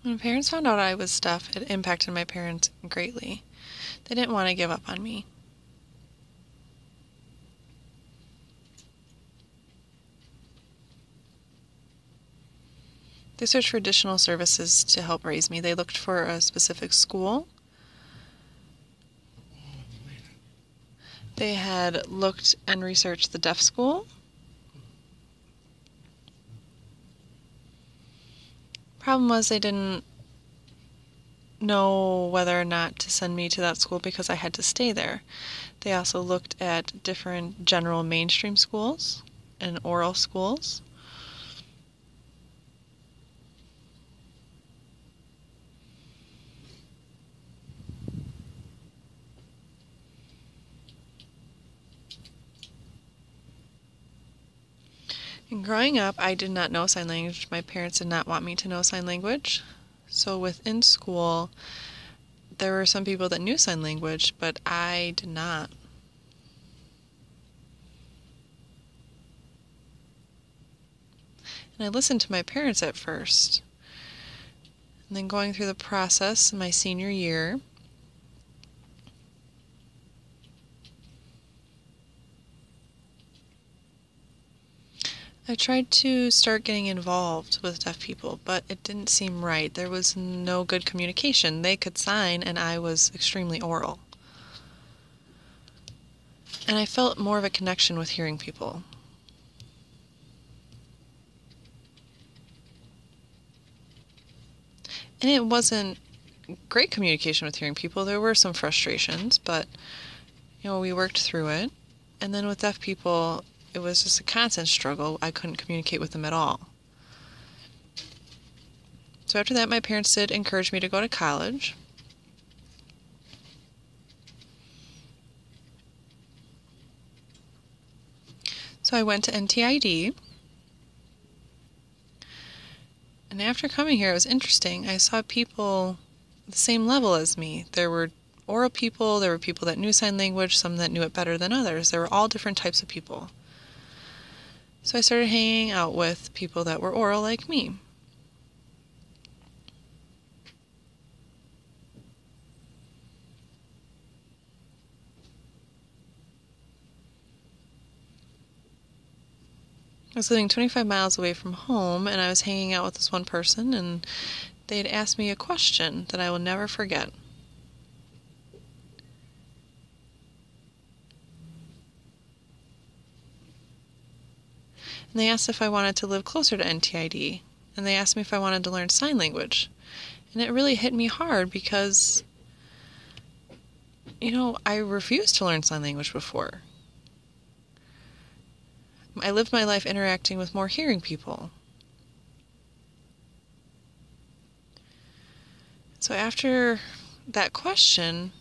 When my parents found out I was deaf, it impacted my parents greatly. They didn't want to give up on me. They searched for additional services to help raise me. They looked for a specific school. They had looked and researched the deaf school. Problem was they didn't know whether or not to send me to that school because I had to stay there. They also looked at different general mainstream schools and oral schools. And growing up, I did not know sign language. My parents did not want me to know sign language. So within school, there were some people that knew sign language, but I did not. And I listened to my parents at first. And then going through the process in my senior year, I tried to start getting involved with deaf people, but it didn't seem right. There was no good communication. They could sign, and I was extremely oral. And I felt more of a connection with hearing people. And it wasn't great communication with hearing people. There were some frustrations, but, we worked through it. And then with deaf people, it was just a constant struggle. I couldn't communicate with them at all. So after that, my parents did encourage me to go to college. So I went to NTID. And after coming here, it was interesting. I saw people the same level as me. There were oral people, there were people that knew sign language, some that knew it better than others. There were all different types of people. So I started hanging out with people that were oral like me. I was living 25 miles away from home, and I was hanging out with this one person, and they had asked me a question that I will never forget. And they asked if I wanted to live closer to NTID, and they asked me if I wanted to learn sign language. And it really hit me hard because, I refused to learn sign language before. I lived my life interacting with more hearing people. So after that question,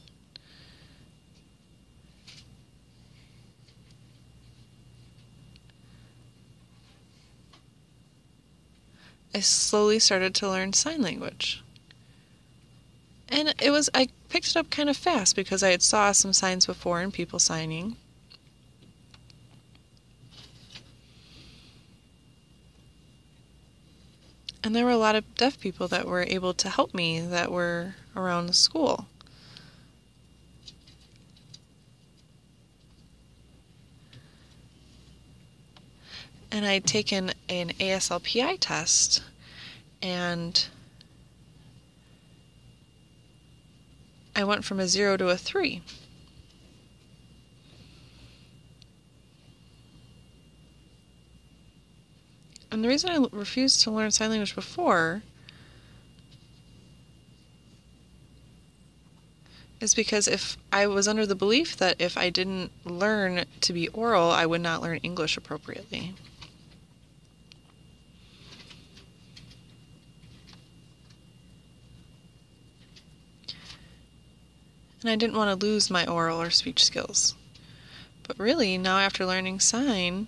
I slowly started to learn sign language. And I picked it up kind of fast because I had saw some signs before in people signing. And there were a lot of deaf people that were able to help me that were around the school. And I'd taken an ASLPI test, and I went from a 0 to a 3. And the reason I refused to learn sign language before is because if I was under the belief that if I didn't learn to be oral, I would not learn English appropriately. And I didn't want to lose my oral or speech skills. But really, now after learning sign,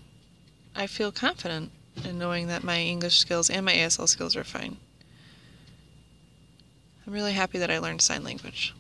I feel confident in knowing that my English skills and my ASL skills are fine. I'm really happy that I learned sign language.